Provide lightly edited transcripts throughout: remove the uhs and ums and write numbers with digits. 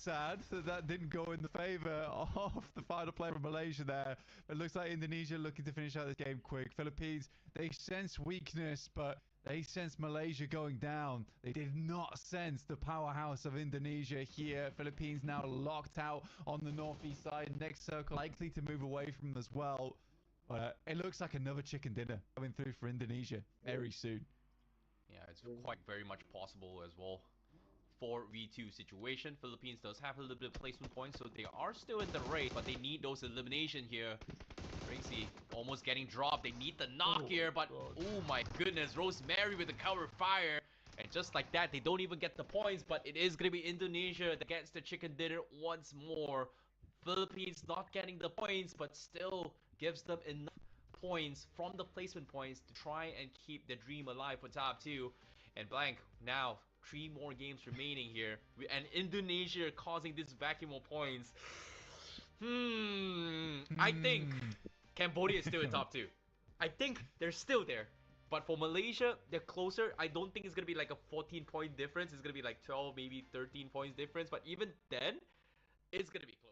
sad that that didn't go in the favor of the final player from Malaysia there. It looks like Indonesia looking to finish out this game quick. Philippines, they sense weakness, but they sense Malaysia going down. They did not sense the powerhouse of Indonesia here. Philippines now locked out on the northeast side. Next circle likely to move away from them as well. But it looks like another chicken dinner coming through for Indonesia very soon. Yeah, it's quite very much possible as well. 4v2 situation. Philippines does have a little bit of placement points, so they are still in the race, but they need those elimination here. Crazy, almost getting dropped. They need the knock here, but oh my goodness, Rosemary with the cover fire. And just like that, they don't even get the points, but it is going to be Indonesia that gets the chicken dinner once more. Philippines not getting the points, but still gives them enough points from the placement points to try and keep the dream alive for top 2. And blank, now 3 more games remaining here, and Indonesia causing this vacuum of points. I think Cambodia is still in top 2. I think they're still there. But for Malaysia, they're closer. I don't think it's going to be like a 14-point difference. It's going to be like 12, maybe 13 points difference. But even then, it's going to be close.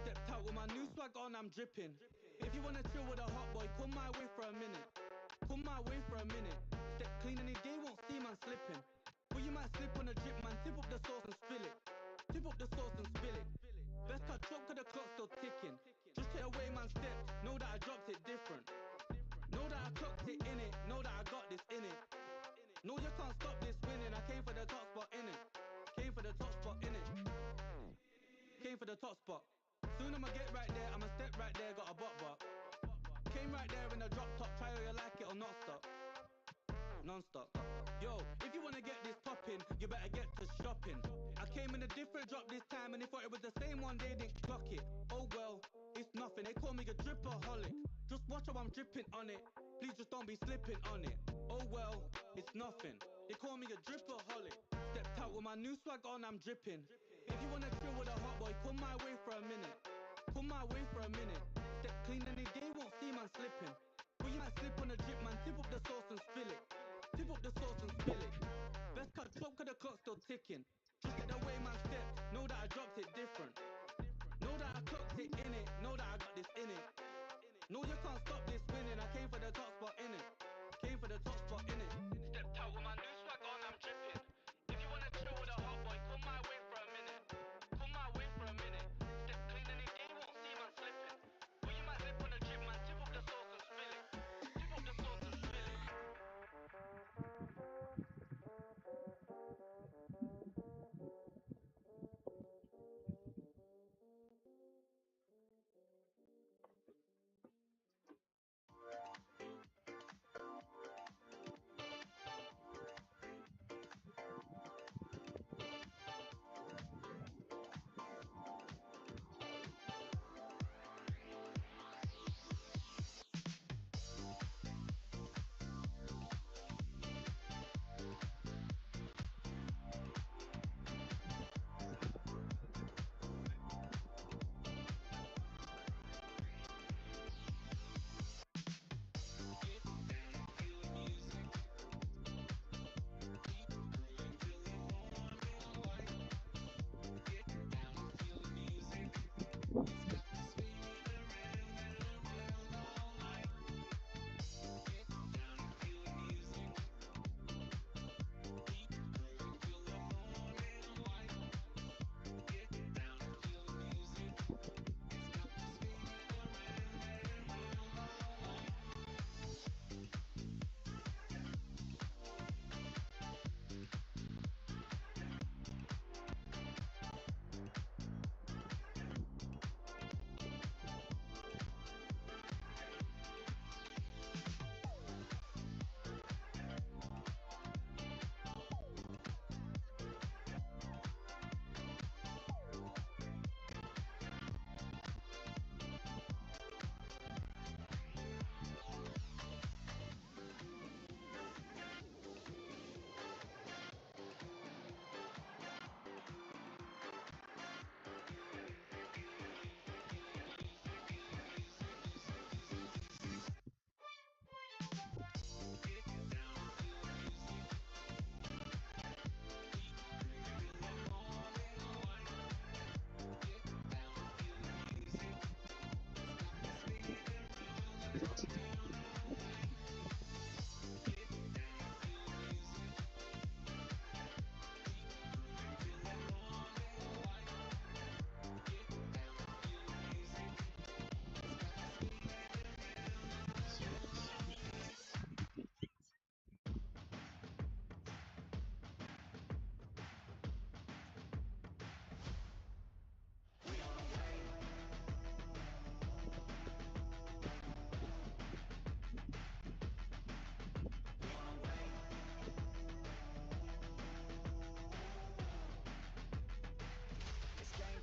Stepped out with my new swag on, I'm dripping. If you wanna chill with a hot boy, come my way for a minute. Come my way for a minute. Step clean any day, won't see man slipping. But you might slip on a drip, man. Tip up the sauce and spill it. Tip up the sauce and spill it. Best cut drop, cause the clock's still ticking. Just take away man steps, know that I dropped it different. Know that I clocked it in it, know that I got this in it. No, you can't stop this winning. I came for the top spot in it. Came for the top spot in it. Came for the top spot. Soon I'ma get right there, I'ma step right there, got a bot. Came right there in the drop top, try how you like it or not stop. Non-stop. Yo, if you wanna get this poppin', you better get to shopping. I came in a different drop this time and they thought it was the same one, they didn't clock it. Oh well, it's nothing, they call me a dripaholic. Just watch how I'm dripping on it. Please just don't be slipping on it. Oh well, it's nothing. They call me a dripaholic. Stepped out with my new swag on, I'm dripping. If you wanna chill with a hot boy, come my way for a minute. Come my way for a minute. Step clean any day, won't see man slipping. But you might slip on a drip, man. Tip up the sauce and spill it. Tip up the sauce and spill it. Best cut drop, cause the clock's still ticking. Just get the way man steps, know that I dropped it different. Know that I clocked it in it, know that I got this in it. No, you can't stop this winning. I came for the top spot in it. Came for the top spot in it.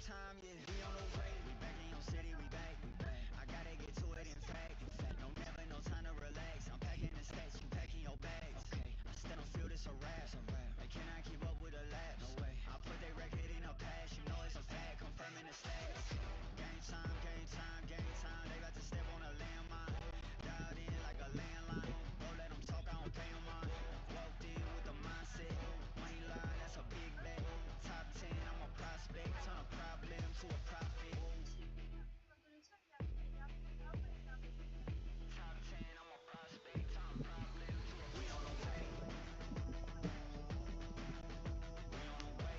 Time, yeah, we on the way. We back in your city, we back. I gotta get to it, in fact. No, never, no time to relax. I'm packing the stats, you packing your bags. Okay, I still don't feel this a rap. They cannot keep up with the laps. No way. I put their record in a pass, you know it's a fact. Confirming the stats. Game time, game time, game time. They about to step on a landmine. Dialed in like a landline. Don't let them talk, I don't pay them on. Walked in with the mindset. Money line, that's a big bet. Top 10, I'm a prospect. Turn a problem to a profit. Top 10, I'm a prospect. Turn a problem to a we on the way. We on the way.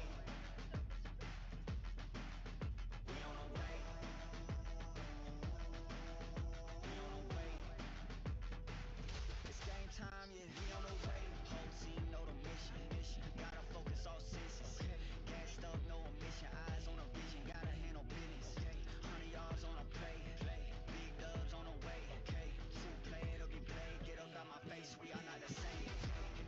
We on the way. We on the way. It's game time, yeah, we on the way. Whole team know the mission. Gotta focus all senses. Gassed up, no omission. Eyes on a vision, gotta handle business. 100 yards on a play. Big dubs on the way. Two play, it'll get played. Get up out my face, we are not the same.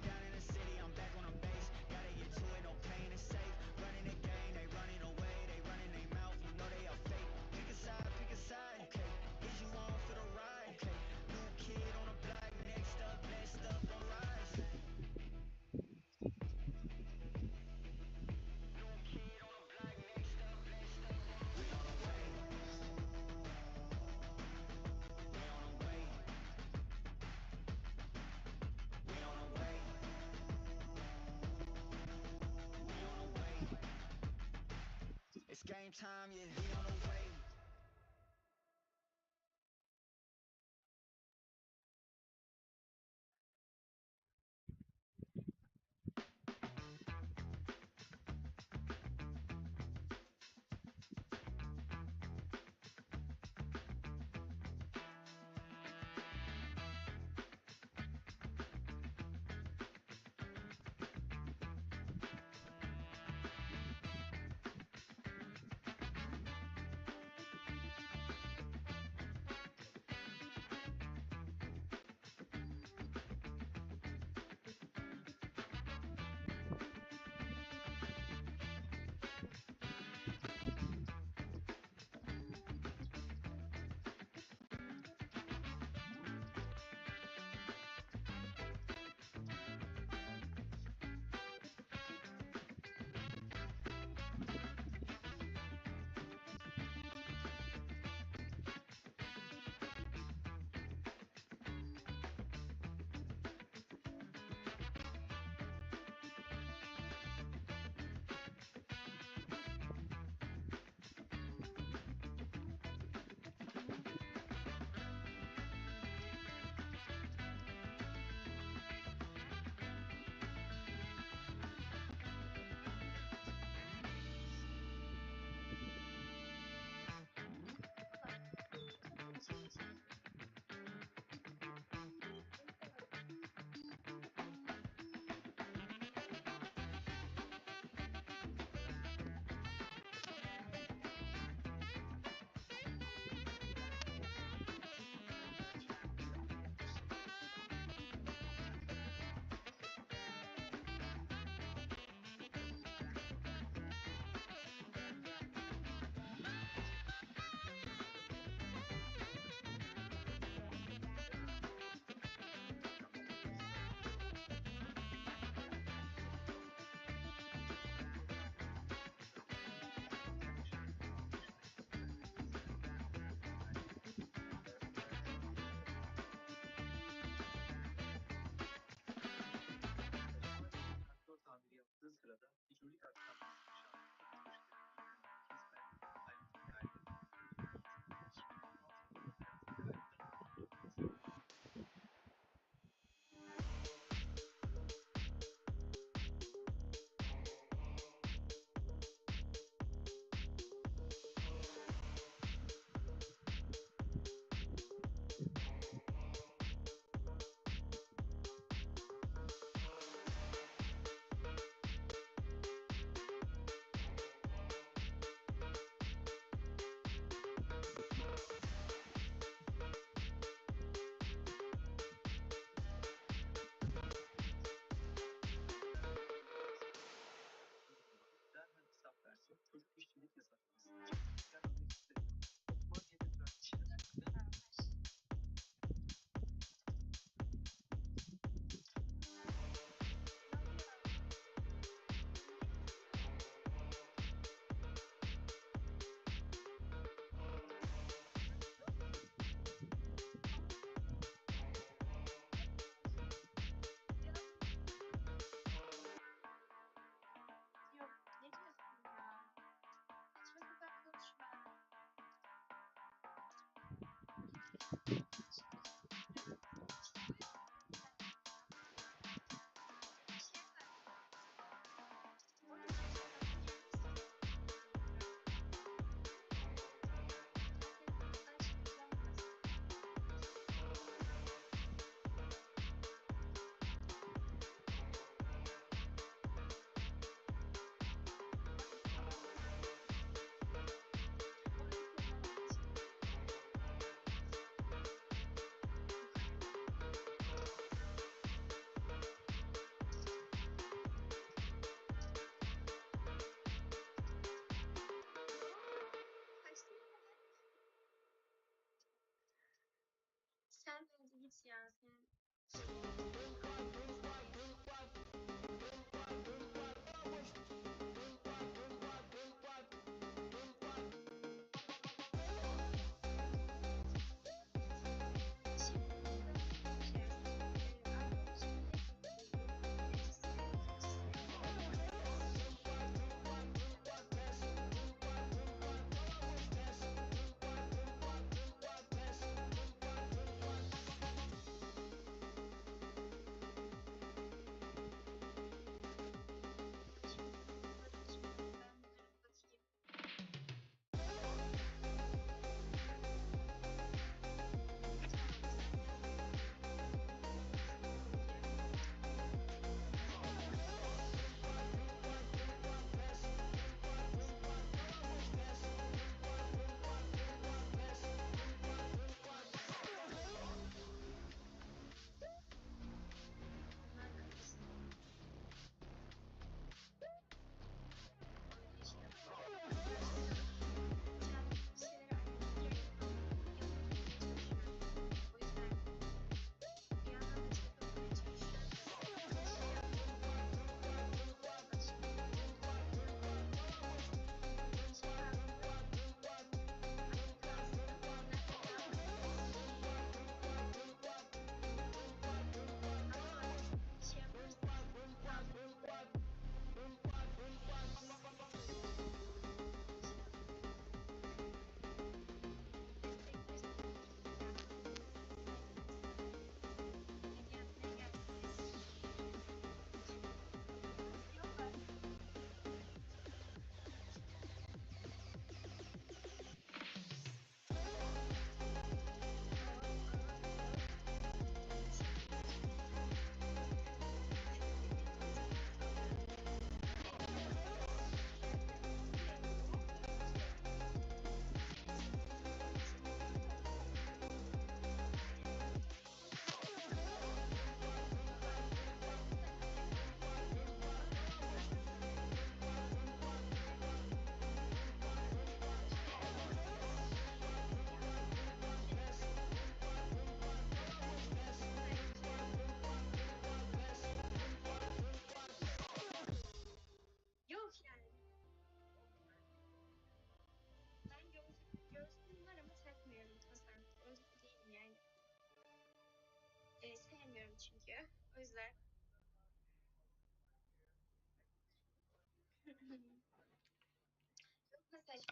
Down in the city, I'm back on the base. Gotta get to it, no pain is safe. Running the game, they running away. They running their mouth, you know they are fake. Pick a side, pick a side. Okay, is you on for the ride? Okay, new kid on the block, next up, blessed up, on rise. New kid on the block, next up, blessed up, we on the way. We on the way. We on the way. We on the way. It's game time, yeah, we on the way.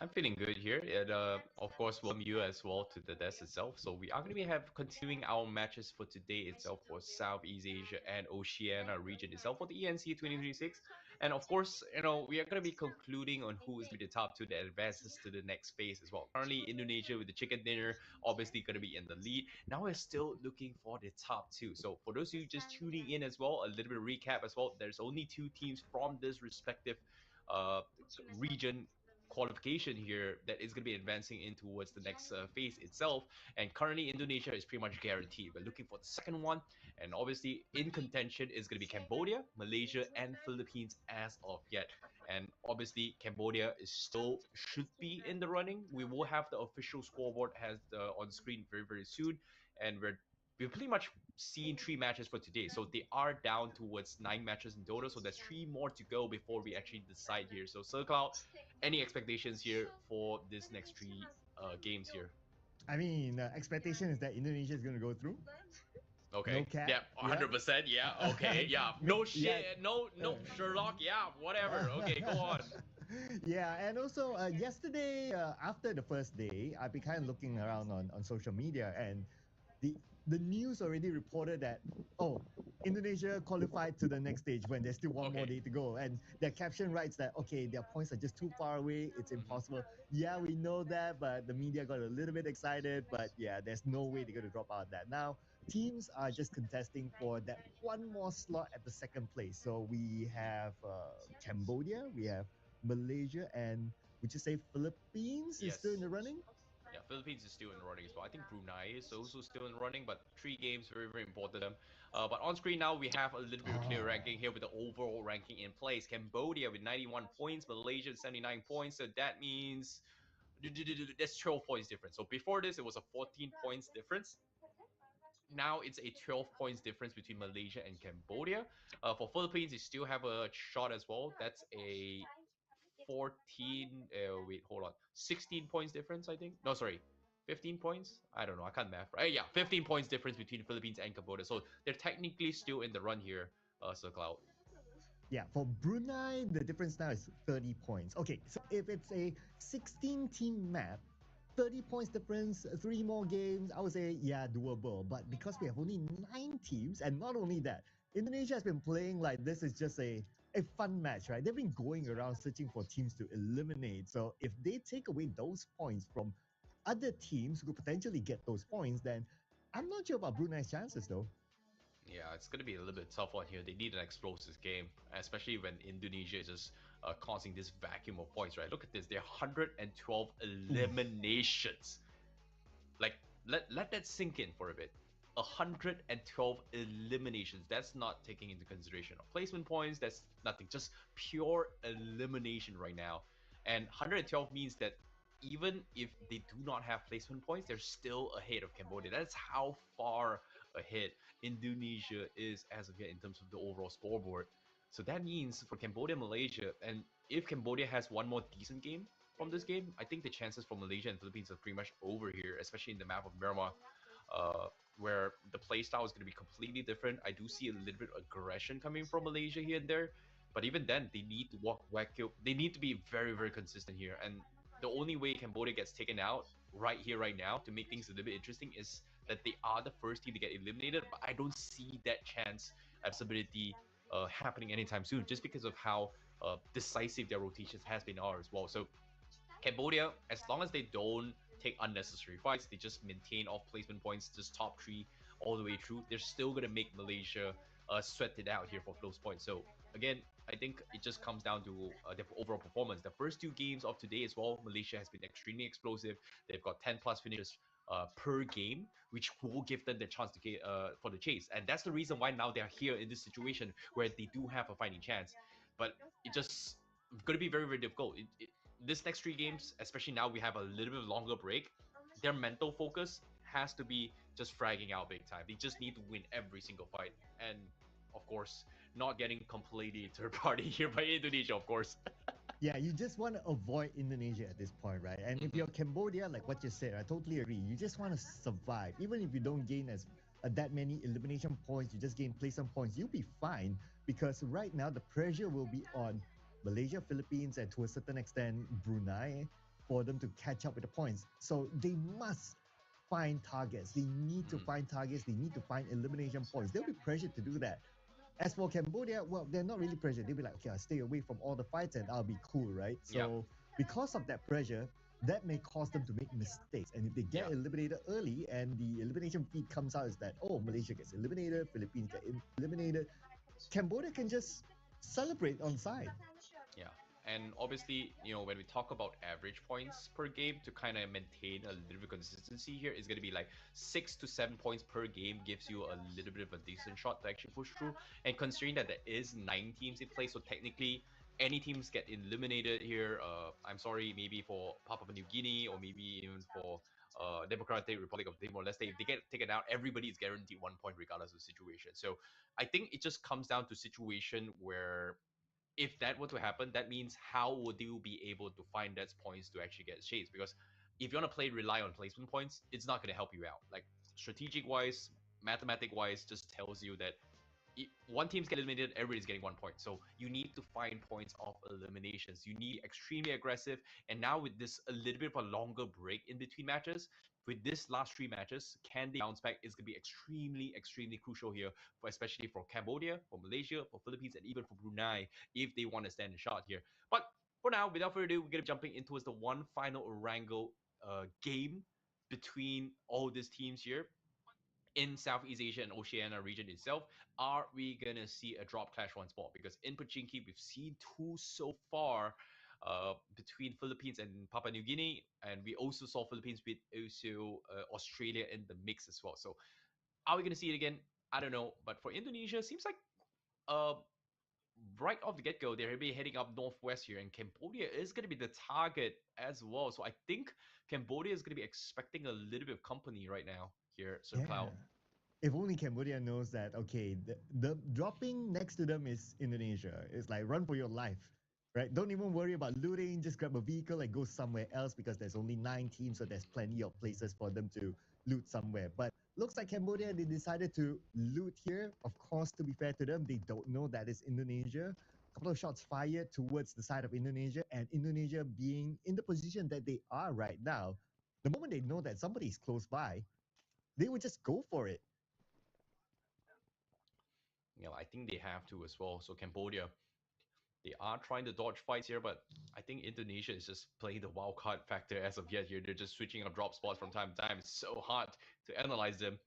I'm feeling good here, and of course, welcome you as well to the desk itself. So we are going to be have continuing our matches for today itself for Southeast Asia and Oceania region itself for the ENC 2026. And of course, we are going to be concluding on who is going to be the top two that advances to the next phase as well. Currently, Indonesia with the chicken dinner obviously going to be in the lead. Now we're still looking for the top two. So for those of you just tuning in as well, a little bit of recap as well. There's only two teams from this respective uh, region qualification here that is going to be advancing in towards the next phase itself. And currently, Indonesia is pretty much guaranteed. We're looking for the second one, and obviously in contention is going to be Cambodia, Malaysia, and Philippines as of yet. And obviously, Cambodia is still should be in the running. We will have the official scoreboard has on screen very soon, and we've pretty much seen 3 matches for today. So they are down towards 9 matches in total. So there's 3 more to go before we actually decide here. So Circle, any expectations here for this next 3 games here? I mean, expectation is that Indonesia is going to go through. Okay. No cap. Yeah, 100%. Yeah. Okay. Yeah. No shit. Yeah. No Sherlock. Yeah. Whatever. Okay. Go on. Yeah, and also yesterday after the first day, I've been kind of looking around on social media, and the news already reported that Indonesia qualified to the next stage when there's still one more day to go, and their caption writes that their points are just too far away, it's impossible. Yeah, we know that, but the media got a little bit excited, but yeah, there's no way they're going to drop out of that. Now teams are just contesting for that one more slot at the second place. So we have Cambodia, we have Malaysia, and would you say Philippines is still in the running? Yeah, Philippines is still in the running as well. I think Brunei is also still in the running, but 3 games very important to them. But on screen now we have a little bit of clear ranking here with the overall ranking in place. Cambodia with 91 points, Malaysia with 79 points. So that means that's 12 points difference. So before this it was a 14 points difference. Now it's a 12 points difference between Malaysia and Cambodia. For Philippines, they still have a shot as well. That's a 14 wait, hold on, 16 points difference, I think. No, sorry, 15 points. I don't know, I can't math, right? Yeah, 15 points difference between Philippines and Cambodia, so they're technically still in the run here. So Cloud. Yeah, for Brunei the difference now is 30 points. Okay, so if it's a 16 team map, 30 points difference, 3 more games, I would say yeah, doable. But because we have only 9 teams, and not only that, Indonesia has been playing like this is just a fun match, right? They've been going around searching for teams to eliminate. So if they take away those points from other teams who could potentially get those points, then I'm not sure about Brunei's chances though. Yeah, it's going to be a little bit tough one here. They need an explosive game, especially when Indonesia is just causing this vacuum of points, right? Look at this. There are 112 eliminations. Like, let that sink in for a bit. 112 eliminations. That's not taking into consideration of placement points. That's nothing. Just pure elimination right now. And 112 means that even if they do not have placement points, they're still ahead of Cambodia. That's how far ahead Indonesia is as of yet in terms of the overall scoreboard. So that means for Cambodia, Malaysia, and if Cambodia has one more decent game from this game, I think the chances for Malaysia and Philippines are pretty much over here, especially in the map of Myanmar, where the playstyle is going to be completely different. I do see a little bit of aggression coming from Malaysia here and there, but even then, they need to they need to be very consistent here. And the only way Cambodia gets taken out right here, right now, to make things a little bit interesting is that they are the first team to get eliminated, but I don't see that chance possibility happening anytime soon, just because of how decisive their rotations has been are as well. So Cambodia, as long as they don't take unnecessary fights, they just maintain off placement points, just top 3 all the way through, they're still going to make Malaysia sweat it out here for close points. So again, I think it just comes down to their overall performance. The first 2 games of today as well, Malaysia has been extremely explosive. They've got 10 plus finishes per game, which will give them the chance to get for the chase. And that's the reason why now they're here in this situation where they do have a fighting chance. But it just going to be very difficult. This next 3 games, especially now we have a little bit longer break, their mental focus has to be just fragging out big time. They just need to win every single fight. And of course, not getting completely third party here by Indonesia, of course. Yeah, you just want to avoid Indonesia at this point, right? And if you're Cambodia, like what you said, I totally agree. You just want to survive. Even if you don't gain as that many elimination points, you just gain placement points, you'll be fine, because right now the pressure will be on Malaysia, Philippines, and to a certain extent Brunei for them to catch up with the points. So they must find targets. They need to find targets. They need to find elimination points. They'll be pressured to do that. As for Cambodia, well, they're not really pressured. They'll be like, okay, I'll stay away from all the fights and I'll be cool, right? So because of that pressure, that may cause them to make mistakes. And if they get eliminated early and the elimination feed comes out is that, oh, Malaysia gets eliminated, Philippines get eliminated, Cambodia can just celebrate on side. Yeah. And obviously, you know, when we talk about average points per game to kind of maintain a little bit of consistency here, it's going to be like 6 to 7 points per game gives you a little bit of a decent shot to actually push through. And considering that there is 9 teams in play, so technically any teams get eliminated here. I'm sorry, maybe for Papua New Guinea or maybe even for Democratic Republic of Timor-Leste, if they get taken out, everybody is guaranteed 1 point regardless of the situation. So I think it just comes down to situation where if that were to happen, that means how would you be able to find that points to actually get shades? Because if you want to rely on placement points, it's not going to help you out. Like strategic wise, mathematic wise, just tells you that one team's get eliminated, everybody's getting 1 point. So you need to find points of eliminations. You need extremely aggressive. And now with this a little bit of a longer break in between matches, with this last 3 matches, can they bounce back is going to be extremely crucial here, for especially for Cambodia, for Malaysia, for Philippines, and even for Brunei, if they want to stand a shot here. But for now, without further ado, we're going to be jumping into the one final Orango game between all these teams here in Southeast Asia and Oceania region itself. Are we gonna see a drop clash once more? Because in Pachinki, we've seen 2 so far between Philippines and Papua New Guinea, and we also saw Philippines with also Australia in the mix as well. So are we gonna see it again? I don't know. But for Indonesia, seems like uh, right off the get-go, they're be heading up northwest here, and Cambodia is going to be the target as well. So I think Cambodia is going to be expecting a little bit of company right now here, Sir Cloud. If only Cambodia knows that, okay, the dropping next to them is Indonesia. It's like run for your life, right? Don't even worry about looting. Just grab a vehicle and go somewhere else because there's only 9 teams, so there's plenty of places for them to loot somewhere. But looks like Cambodia, they decided to loot here. Of course, to be fair to them, they don't know that it's Indonesia. A couple of shots fired towards the side of Indonesia, and Indonesia being in the position that they are right now, the moment they know that somebody is close by, they would just go for it. You know, I think they have to as well. So Cambodia, they are trying to dodge fights here, but I think Indonesia is just playing the wild card factor as of yet here. They're just switching up drop spots from time to time. It's so hard to analyze them.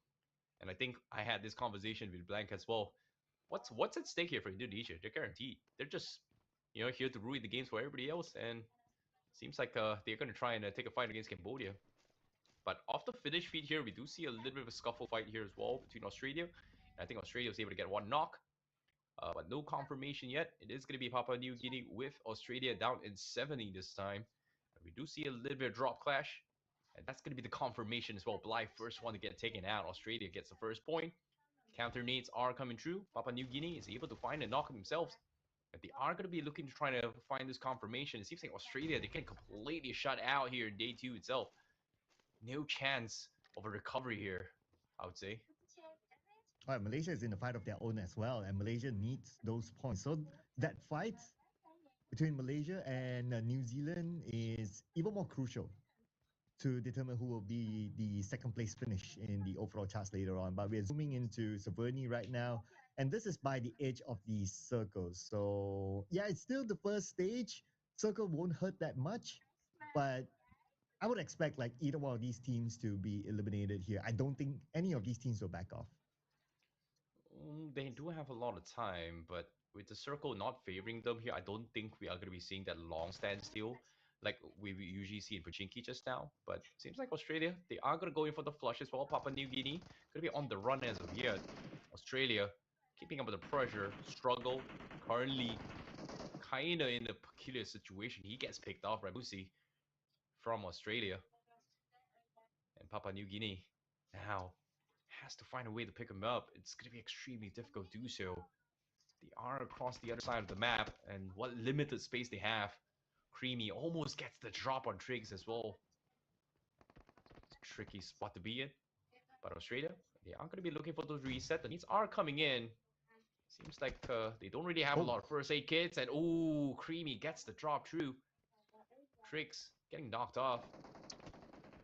And I think I had this conversation with Blank as well. What's at stake here for Indonesia? They're guaranteed. They're just, you know, here to ruin the games for everybody else. And seems like they're going to try and take a fight against Cambodia. But off the finish feed here, we do see a little bit of a scuffle fight here as well between Australia. And I think Australia was able to get 1 knock. But no confirmation yet. It is going to be Papua New Guinea with Australia down in 70 this time. And we do see a little bit of drop clash. And that's going to be the confirmation as well. Blythe first one to get taken out. Australia gets the first point. Counter nades are coming true. Papua New Guinea is able to find a knock themselves. But they are going to be looking to try to find this confirmation. It seems like Australia, they get completely shut out here in day 2 itself. No chance of a recovery here, I would say. All right, Malaysia is in a fight of their own as well, and Malaysia needs those points. So that fight between Malaysia and New Zealand is even more crucial to determine who will be the second place finish in the overall charts later on. But we're zooming into Severny right now, and this is by the edge of the circle. So yeah, it's still the first stage. Circle won't hurt that much, but I would expect like either one of these teams to be eliminated here. I don't think any of these teams will back off. They do have a lot of time, but with the circle not favoring them here, I don't think we are going to be seeing that long standstill like we usually see in Pachinki just now. But seems like Australia, they are going to go in for the flush as well. Papua New Guinea going to be on the run as of yet. Australia keeping up with the pressure, struggle, currently kind of in a peculiar situation. He gets picked off, Rabusi, from Australia. And Papua New Guinea now has to find a way to pick him up. It's going to be extremely difficult to do so. They are across the other side of the map, and what limited space they have. Creamy almost gets the drop on Triggs as well. It's a tricky spot to be in. But Australia, They are going to be looking for those resets. The needs are coming in. Seems like they don't really have a Oh. lot of first aid kits. And ooh, Creamy gets the drop through. Tricks getting knocked off.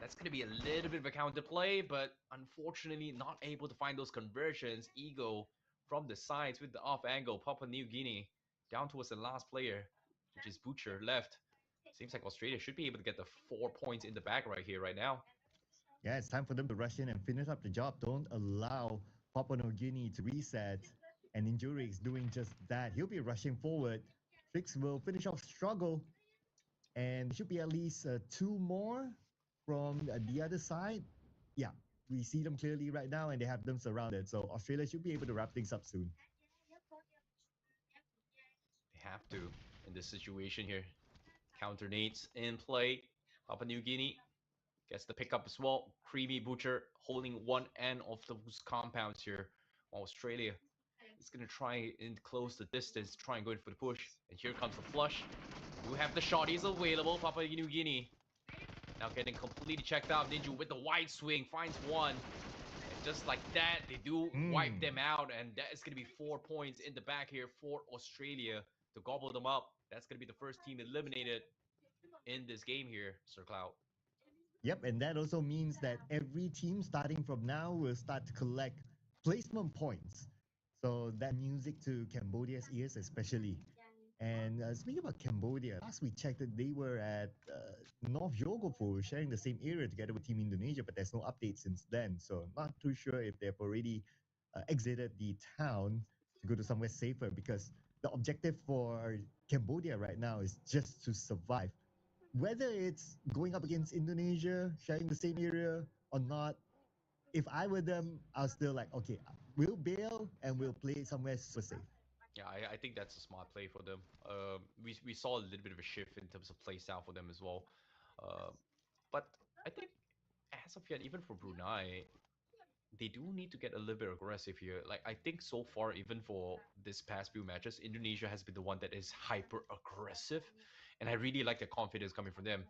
That's going to be a little bit of a counter play, but unfortunately not able to find those conversions. Ego from the sides with the off angle. Papua New Guinea down towards the last player, which is Butcher left. Seems like Australia should be able to get the 4 points in the bag right here, right now. Yeah, it's time for them to rush in and finish up the job. Don't allow Papua New Guinea to reset. And Injuri is doing just that. He'll be rushing forward. Trix will finish off struggle. And there should be at least two more from the other side. Yeah, we see them clearly right now and they have them surrounded. So Australia should be able to wrap things up soon. They have to in this situation here. Counter nades in play. Papua New Guinea gets the pickup as well. Creamy Butcher holding one end of those compounds here. While Australia is going to try and close the distance, try and go in for the push. And here comes the flush. You have the shotties available. Papua New Guinea now getting completely checked out. Ninja with the wide swing finds one. And just like that, they do wipe them out. And that is going to be 4 points in the back here for Australia to gobble them up. That's going to be the first team eliminated in this game here, Sir Cloud. Yep, and that also means that every team starting from now will start to collect placement points. So that music to Cambodia's ears, especially. And speaking about Cambodia, last we checked that they were at North Yogofu, sharing the same area together with Team Indonesia, but there's no update since then. So not too sure if they've already exited the town to go to somewhere safer, because the objective for Cambodia right now is just to survive. Whether it's going up against Indonesia, sharing the same area or not, if I were them, I'll still like, okay, we'll bail and we'll play somewhere super safe. Yeah, I think that's a smart play for them. We saw a little bit of a shift in terms of play style for them as well. But I think as of yet, even for Brunei, they do need to get a little bit aggressive here. Like, I think so far, even for this past few matches, Indonesia has been the one that is hyper aggressive, and I really like the confidence coming from them.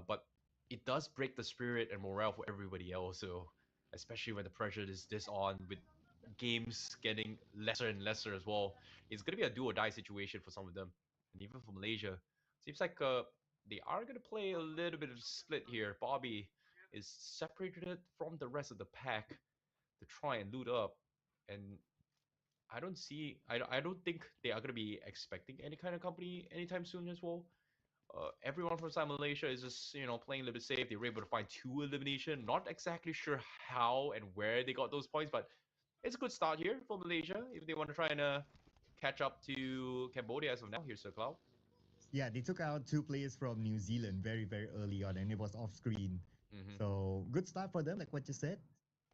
But it does break the spirit and morale for everybody else. So, especially when the pressure is this on with games getting lesser and lesser as well, it's gonna be a do or die situation for some of them, and even for Malaysia, seems like they are gonna play a little bit of split here. Bobby is separated from the rest of the pack to try and loot up, and I don't think they are gonna be expecting any kind of company anytime soon as well. Everyone from South Malaysia is just playing a little bit safe. They were able to find 2 elimination. Not exactly sure how and where they got those points, but it's a good start here for Malaysia if they want to try and catch up to Cambodia as of now here, Sir Cloud. Yeah, they took out 2 players from New Zealand very, very early on, and it was off screen. So good start for them, like what you said.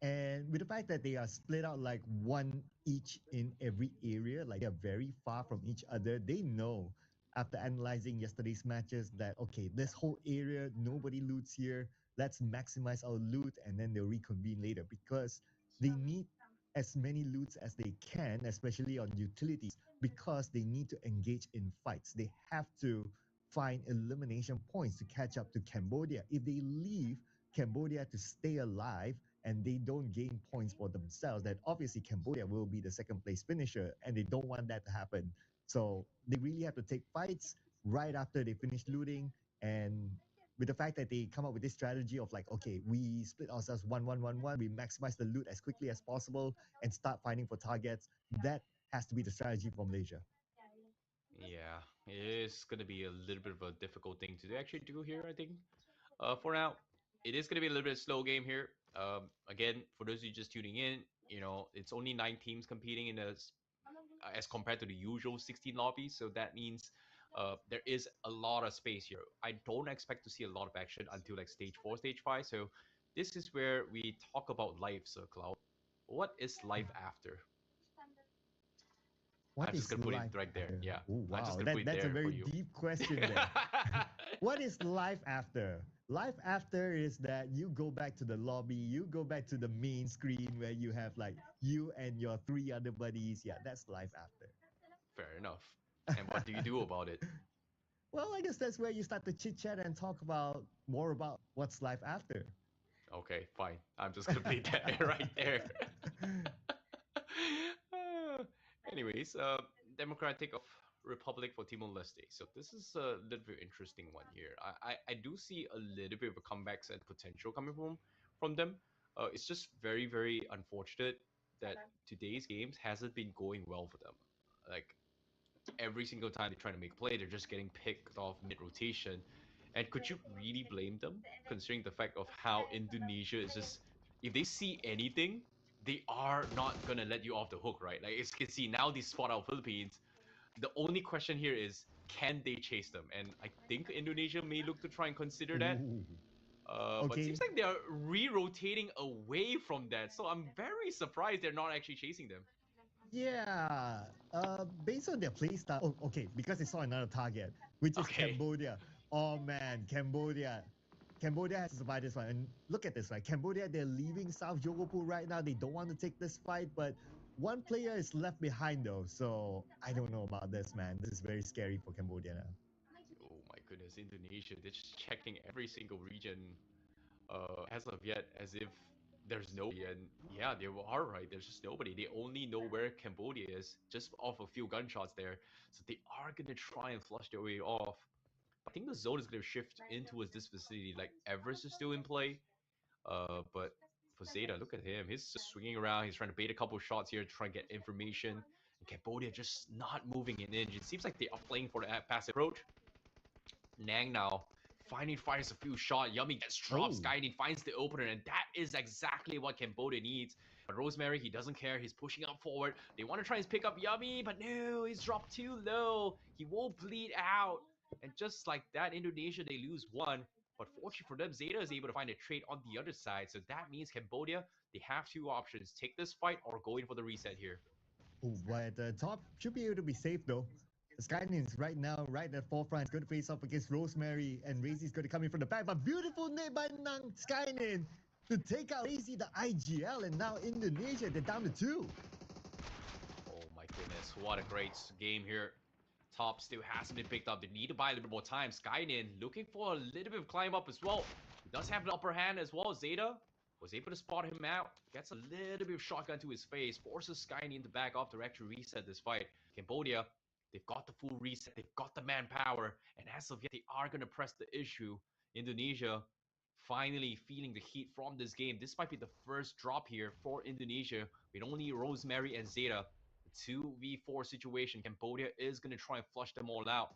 And with the fact that they are split out like one each in every area, like they're very far from each other, they know after analyzing yesterday's matches that, okay, this whole area, nobody loots here. Let's maximize our loot, and then they'll reconvene later, because they need as many loots as they can, especially on utilities, because they need to engage in fights. They have to find elimination points to catch up to Cambodia. If they leave Cambodia to stay alive and they don't gain points for themselves, then obviously Cambodia will be the second place finisher, and they don't want that to happen. So they really have to take fights right after they finish looting. And with the fact that they come up with this strategy of like, okay, we split ourselves 1-1-1-1, we maximize the loot as quickly as possible and start fighting for targets, that has to be the strategy for Malaysia. Yeah, it is going to be a little bit of a difficult thing to actually do here, I think. For now, it is going to be a little bit slow game here. Again, for those of you just tuning in, it's only 9 teams competing in as compared to the usual 16 lobbies. So that means there is a lot of space here. I don't expect to see a lot of action until like stage 4, stage 5. So this is where we talk about life, Sir Cloud. What is life after? I'm just gonna put it right there. Yeah. Oh, I'm just wow. gonna put it That's a there for very you. deep question there. What is life after? Life after is that you go back to the lobby, you go back to the main screen where you have like you and your 3 other buddies. Yeah, that's life after. Fair enough. And what do you do about it? Well, I guess that's where you start to chit chat and talk about more about what's life after. Okay, fine. I'm just gonna leave that right there. Uh, Anyways, Democratic of Republic for Timor Leste. So this is a little bit interesting one here. I do see a little bit of a comebacks and potential coming from them. It's just very unfortunate that today's games hasn't been going well for them. Like every single time they're trying to make a play, they're just getting picked off mid rotation. And could you really blame them, considering the fact of how Indonesia is just, if they see anything, they are not gonna let you off the hook, right? Like, as you can see now, these spot out Philippines. The only question here is, can they chase them? And I think Indonesia may look to try and consider that. Ooh. But it Okay. seems like they're re-rotating away from that, so I'm very surprised they're not actually chasing them. Yeah. Based on their play style. Oh, okay. Because they saw another target, which is Okay. Cambodia. Oh man, Cambodia. Cambodia has to survive this one. And look at this, right? Cambodia, they're leaving South Yogopo right now. They don't want to take this fight, but one player is left behind though. So I don't know about this, man. This is very scary for Cambodia now. Oh my goodness, Indonesia, they're just checking every single region as of yet, as if there's nobody. And yeah, they are right. There's just nobody. They only know where Cambodia is, just off a few gunshots there. So they are gonna try and flush their way off. I think the zone is gonna shift in towards this vicinity. Like Everest is still in play, but for Zeta, look at him. He's just swinging around. He's trying to bait a couple shots here to try and get information. And Cambodia just not moving it in. It seems like they are playing for the passive approach. Nang now finally fires a few shots. Yummy gets dropped. Oh. Skynet finds the opener, and that is exactly what Cambodia needs. But Rosemary, he doesn't care. He's pushing up forward. They want to try and pick up Yummy, but no, he's dropped too low. He will bleed out. And just like that, Indonesia, they lose one. But fortunately for them, Zeta is able to find a trade on the other side. So that means Cambodia, they have two options. Take this fight or go in for the reset here. Oh, but top should be able to be safe though. Skynins right now, right at forefront, is going to face off against Rosemary, and Razy's going to come in from the back. But beautiful nade by Nang Skynin to take out Razy, the IGL, and now Indonesia, they're down to 2. Oh my goodness, what a great game here. Top still hasn't been picked up. They need to buy a little bit more time. Skynin looking for a little bit of climb up as well. He does have the upper hand as well. Zeta was able to spot him out. Gets a little bit of shotgun to his face. Forces Skynin to back off to actually reset this fight. Cambodia, they've got the full reset. They've got the manpower. And as of yet, they are going to press the issue. Indonesia finally feeling the heat from this game. This might be the first drop here for Indonesia with only Rosemary and Zeta. 2v4 situation. Cambodia is going to try and flush them all out.